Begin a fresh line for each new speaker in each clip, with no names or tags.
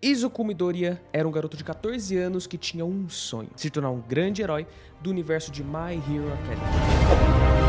Izuku Midoriya era um garoto de 14 anos que tinha um sonho: se tornar um grande herói do universo de My Hero Academia.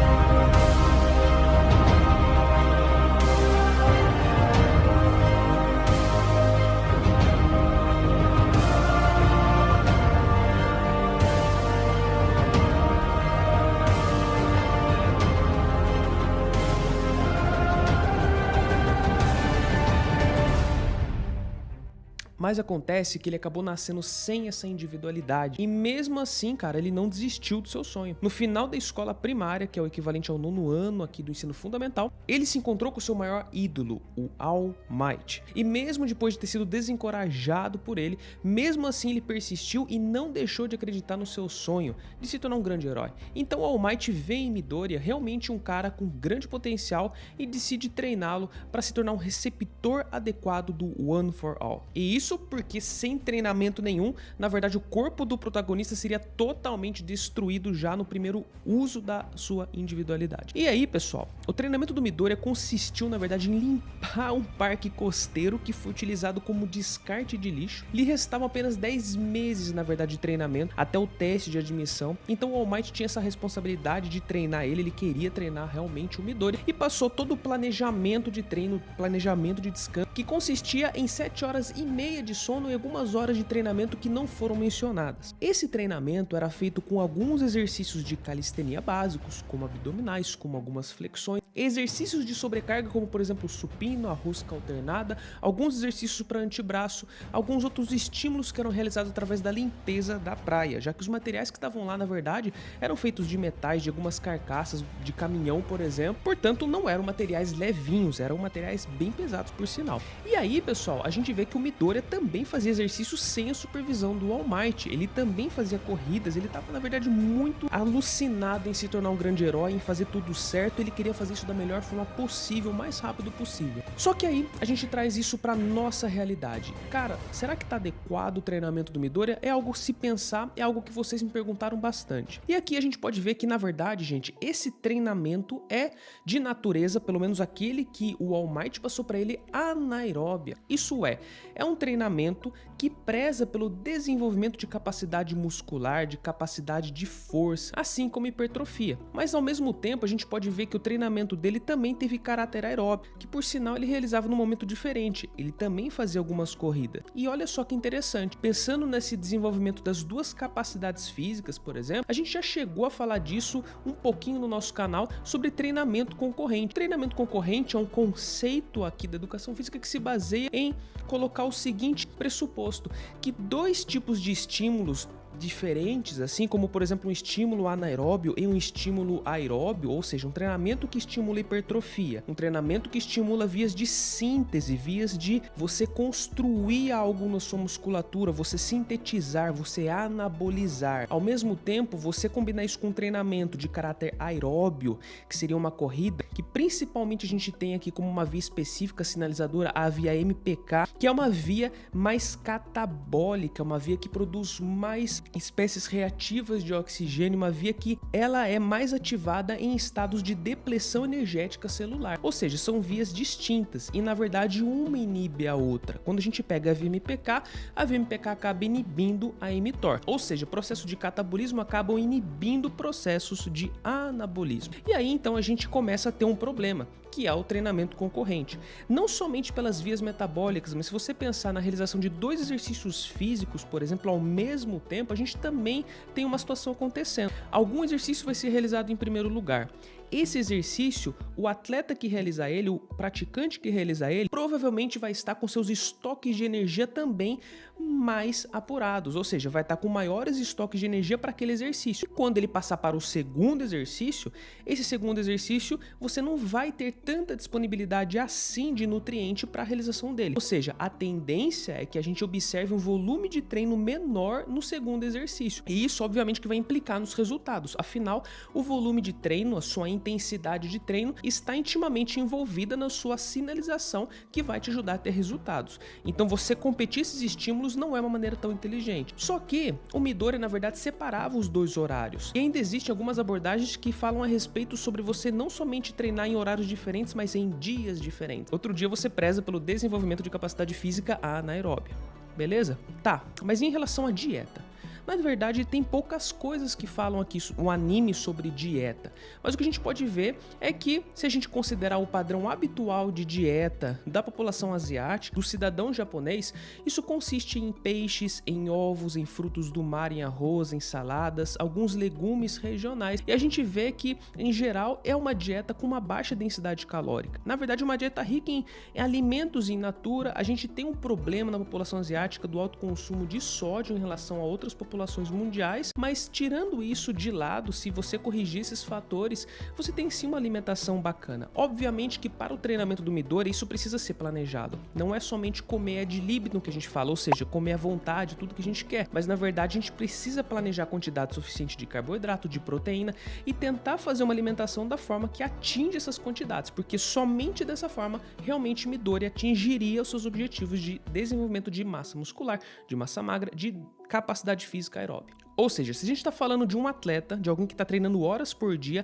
Mas acontece que ele acabou nascendo sem essa individualidade. E mesmo assim, cara, ele não desistiu do seu sonho. No final da escola primária, que é o equivalente ao 9º ano aqui do ensino fundamental, ele se encontrou com o seu maior ídolo, o All Might. E mesmo depois de ter sido desencorajado por ele, mesmo assim ele persistiu e não deixou de acreditar no seu sonho de se tornar um grande herói. Então o All Might vê em Midoriya realmente um cara com grande potencial e decide treiná-lo para se tornar um receptor adequado do One for All. E isso porque sem treinamento nenhum, na verdade o corpo do protagonista seria totalmente destruído já no primeiro uso da sua individualidade. E aí, pessoal, o treinamento do Midoriya consistiu na verdade em limpar um parque costeiro que foi utilizado como descarte de lixo. Lhe restavam apenas 10 meses na verdade de treinamento até o teste de admissão, então o All Might tinha essa responsabilidade de treinar ele queria treinar realmente o Midoriya e passou todo o planejamento de treino, planejamento de descanso, que consistia em 7 horas e meia de sono e algumas horas de treinamento que não foram mencionadas. Esse treinamento era feito com alguns exercícios de calistenia básicos, como abdominais, como algumas flexões, exercícios de sobrecarga, como por exemplo o supino, a rosca alternada, alguns exercícios para antebraço, alguns outros estímulos que eram realizados através da limpeza da praia, já que os materiais que estavam lá, na verdade, eram feitos de metais, de algumas carcaças de caminhão, por exemplo, portanto não eram materiais levinhos, eram materiais bem pesados, por sinal. E aí, pessoal, a gente vê que o Midoriya também fazia exercícios sem a supervisão do All Might, ele também fazia corridas, ele estava na verdade muito alucinado em se tornar um grande herói, em fazer tudo certo, ele queria fazer isso da melhor forma possível, o mais rápido possível. Só que aí a gente traz isso para nossa realidade. Cara, será que tá adequado o treinamento do Midoriya? É algo se pensar, é algo que vocês me perguntaram bastante. E aqui a gente pode ver que na verdade, gente, esse treinamento é de natureza, pelo menos aquele que o All Might passou para ele, anaeróbia. Isso é um treinamento que preza pelo desenvolvimento de capacidade muscular, de capacidade de força, assim como hipertrofia. Mas ao mesmo tempo a gente pode ver que o treinamento dele também teve caráter aeróbico, que por sinal ele realizava num momento diferente, ele também fazia algumas corridas. E olha só que interessante, pensando nesse desenvolvimento das duas capacidades físicas, por exemplo, a gente já chegou a falar disso um pouquinho no nosso canal sobre treinamento concorrente. Treinamento concorrente é um conceito aqui da educação física que se baseia em colocar o seguinte pressuposto, que dois tipos de estímulos diferentes, assim como por exemplo um estímulo anaeróbio e um estímulo aeróbio, ou seja, um treinamento que estimula hipertrofia, um treinamento que estimula vias de síntese, vias de você construir algo na sua musculatura, você sintetizar, você anabolizar. Ao mesmo tempo, você combinar isso com um treinamento de caráter aeróbio, que seria uma corrida, que principalmente a gente tem aqui como uma via específica sinalizadora, a via MPK, que é uma via mais catabólica, uma via que produz mais espécies reativas de oxigênio, uma via que ela é mais ativada em estados de depressão energética celular, ou seja, são vias distintas e na verdade uma inibe a outra. Quando a gente pega a VMPK acaba inibindo a mTOR, ou seja, processos de catabolismo acabam inibindo processos de anabolismo. E aí então a gente começa a ter um problema, que é o treinamento concorrente. Não somente pelas vias metabólicas, mas se você pensar na realização de dois exercícios físicos, por exemplo, ao mesmo tempo, a gente também tem uma situação acontecendo. Algum exercício vai ser realizado em primeiro lugar. Esse exercício, o atleta que realiza ele, o praticante que realiza ele, provavelmente vai estar com seus estoques de energia também mais apurados, ou seja, vai estar com maiores estoques de energia para aquele exercício. E quando ele passar para o segundo exercício, esse segundo exercício, você não vai ter tanta disponibilidade assim de nutriente para a realização dele. Ou seja, a tendência é que a gente observe um volume de treino menor no segundo exercício. E isso, obviamente, que vai implicar nos resultados. Afinal, o volume de treino, a sua intensidade de treino, está intimamente envolvida na sua sinalização que vai te ajudar a ter resultados. Então, você competir esses estímulos não é uma maneira tão inteligente. Só que o Midoriya, na verdade, separava os dois horários. E ainda existem algumas abordagens que falam a respeito sobre você não somente treinar em horários diferentes, mas em dias diferentes. Outro dia você preza pelo desenvolvimento de capacidade física anaeróbia. beleza? Tá, mas em relação à dieta? Na verdade, tem poucas coisas que falam aqui o anime sobre dieta, mas o que a gente pode ver é que, se a gente considerar o padrão habitual de dieta da população asiática, do cidadão japonês, isso consiste em peixes, em ovos, em frutos do mar, em arroz, em saladas, alguns legumes regionais, e a gente vê que, em geral, é uma dieta com uma baixa densidade calórica. Na verdade, uma dieta rica em alimentos in natura. A gente tem um problema na população asiática do alto consumo de sódio em relação a outras populações mundiais, mas tirando isso de lado, se você corrigir esses fatores, você tem sim uma alimentação bacana. Obviamente que para o treinamento do Midori isso precisa ser planejado. Não é somente comer ad libitum que a gente fala, ou seja, comer à vontade, tudo que a gente quer, mas na verdade a gente precisa planejar a quantidade suficiente de carboidrato, de proteína e tentar fazer uma alimentação da forma que atinge essas quantidades, porque somente dessa forma realmente Midori atingiria os seus objetivos de desenvolvimento de massa muscular, de massa magra, de capacidade física aeróbica. Ou seja, se a gente está falando de um atleta, de alguém que está treinando horas por dia,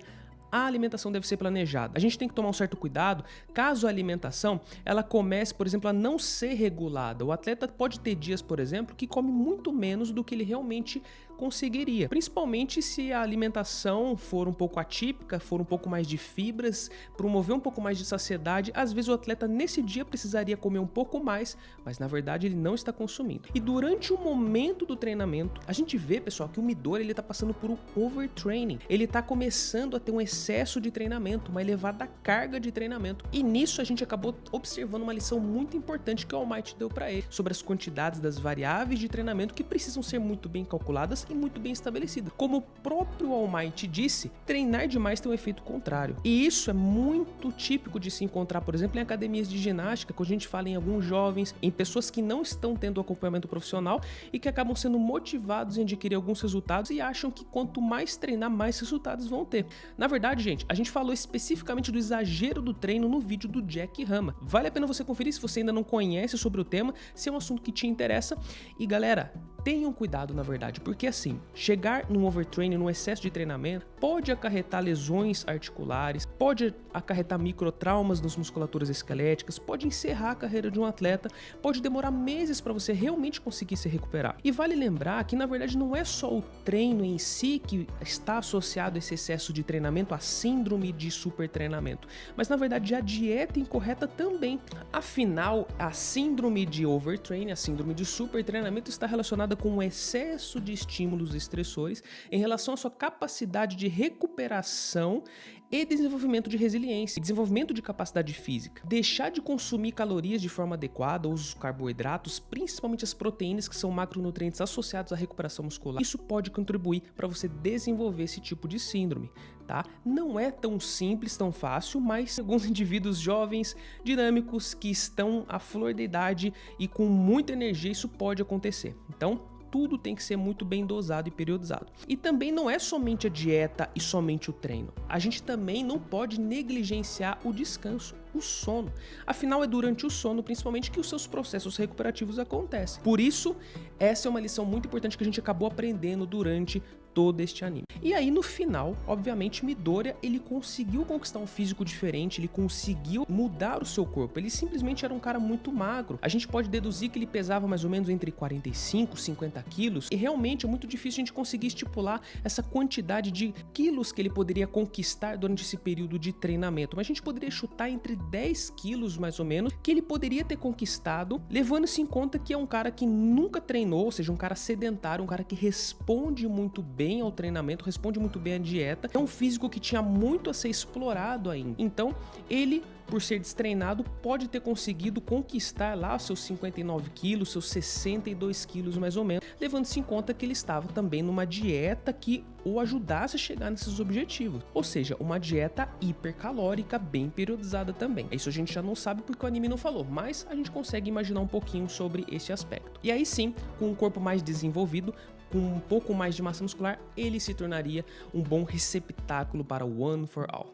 a alimentação deve ser planejada. A gente tem que tomar um certo cuidado caso a alimentação ela comece, por exemplo, a não ser regulada. O atleta pode ter dias, por exemplo, que come muito menos do que ele realmente conseguiria, principalmente se a alimentação for um pouco atípica, for um pouco mais de fibras, promover um pouco mais de saciedade. Às vezes o atleta nesse dia precisaria comer um pouco mais, mas na verdade ele não está consumindo. E durante o momento do treinamento, a gente vê, pessoal, que o Midori ele está passando por um overtraining. Ele está começando a ter um excesso de treinamento, uma elevada carga de treinamento. E nisso a gente acabou observando uma lição muito importante que o All Might deu para ele, sobre as quantidades das variáveis de treinamento que precisam ser muito bem calculadas e muito bem estabelecidas. Como o próprio All Might disse, treinar demais tem um efeito contrário. E isso é muito típico de se encontrar, por exemplo, em academias de ginástica, quando a gente fala em alguns jovens, em pessoas que não estão tendo acompanhamento profissional e que acabam sendo motivados em adquirir alguns resultados e acham que quanto mais treinar, mais resultados vão ter. Na verdade, gente, a gente falou especificamente do exagero do treino no vídeo do Jack Hama. Vale a pena você conferir se você ainda não conhece sobre o tema, se é um assunto que te interessa. E galera, tenham cuidado, na verdade, porque assim, chegar num overtraining, num excesso de treinamento, pode acarretar lesões articulares, pode acarretar microtraumas nas musculaturas esqueléticas, pode encerrar a carreira de um atleta, pode demorar meses para você realmente conseguir se recuperar. E vale lembrar que, na verdade, não é só o treino em si que está associado a esse excesso de treinamento, a síndrome de supertreinamento, mas na verdade a dieta incorreta também. Afinal, a síndrome de overtraining, a síndrome de supertreinamento está relacionada com o excesso de estímulos estressores em relação à sua capacidade de recuperação e desenvolvimento de resiliência, desenvolvimento de capacidade física. Deixar de consumir calorias de forma adequada, os carboidratos, principalmente as proteínas, que são macronutrientes associados à recuperação muscular, isso pode contribuir para você desenvolver esse tipo de síndrome, tá? Não é tão simples, tão fácil, mas alguns indivíduos jovens, dinâmicos, que estão à flor da idade e com muita energia, isso pode acontecer. Então, tudo tem que ser muito bem dosado e periodizado. E também não é somente a dieta e somente o treino. A gente também não pode negligenciar o descanso, o sono. Afinal, é durante o sono, principalmente, que os seus processos recuperativos acontecem. Por isso, essa é uma lição muito importante que a gente acabou aprendendo durante todo este anime. E aí, no final, obviamente, Midoriya, ele conseguiu conquistar um físico diferente, ele conseguiu mudar o seu corpo. Ele simplesmente era um cara muito magro. A gente pode deduzir que ele pesava mais ou menos entre 45 e 50 quilos, e realmente é muito difícil a gente conseguir estipular essa quantidade de quilos que ele poderia conquistar durante esse período de treinamento, mas a gente poderia chutar entre 10 quilos, mais ou menos, que ele poderia ter conquistado, levando-se em conta que é um cara que nunca treinou, ou seja, um cara sedentário, um cara que responde muito bem ao treinamento, responde muito bem à dieta, é um físico que tinha muito a ser explorado ainda. Então, ele, por ser destreinado, pode ter conseguido conquistar lá os seus 59 quilos, seus 62 quilos mais ou menos, levando-se em conta que ele estava também numa dieta que o ajudasse a chegar nesses objetivos. Ou seja, uma dieta hipercalórica, bem periodizada também. Isso a gente já não sabe porque o anime não falou, mas a gente consegue imaginar um pouquinho sobre esse aspecto. E aí sim, com um corpo mais desenvolvido, com um pouco mais de massa muscular, ele se tornaria um bom receptáculo para o One for All.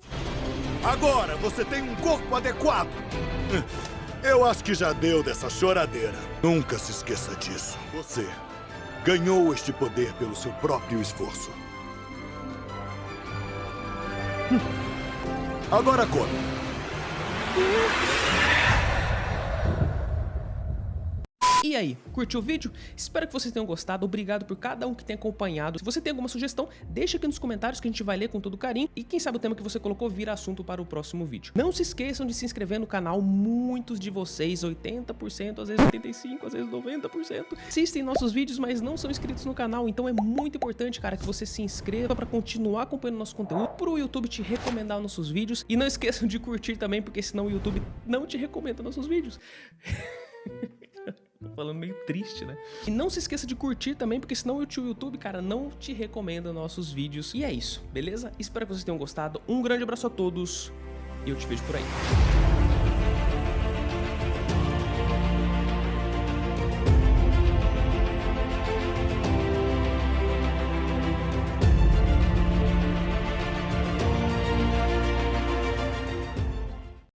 Agora você tem um corpo adequado. Eu acho que já deu dessa choradeira. Nunca se esqueça disso. Você ganhou este poder pelo seu próprio esforço. Agora come.
E aí, curtiu o vídeo? Espero que vocês tenham gostado, obrigado por cada um que tem acompanhado. Se você tem alguma sugestão, deixa aqui nos comentários que a gente vai ler com todo carinho e quem sabe o tema que você colocou vira assunto para o próximo vídeo. Não se esqueçam de se inscrever no canal, muitos de vocês, 80%, às vezes 85%, às vezes 90%, assistem nossos vídeos, mas não são inscritos no canal, então é muito importante, cara, que você se inscreva para continuar acompanhando nosso conteúdo, para o YouTube te recomendar nossos vídeos e não esqueçam de curtir também, porque senão o YouTube não te recomenda nossos vídeos. Tô falando meio triste, né? E não se esqueça de curtir também, porque senão o YouTube, cara, não te recomenda nossos vídeos. E é isso, beleza? Espero que vocês tenham gostado. Um grande abraço a todos e eu te vejo por aí.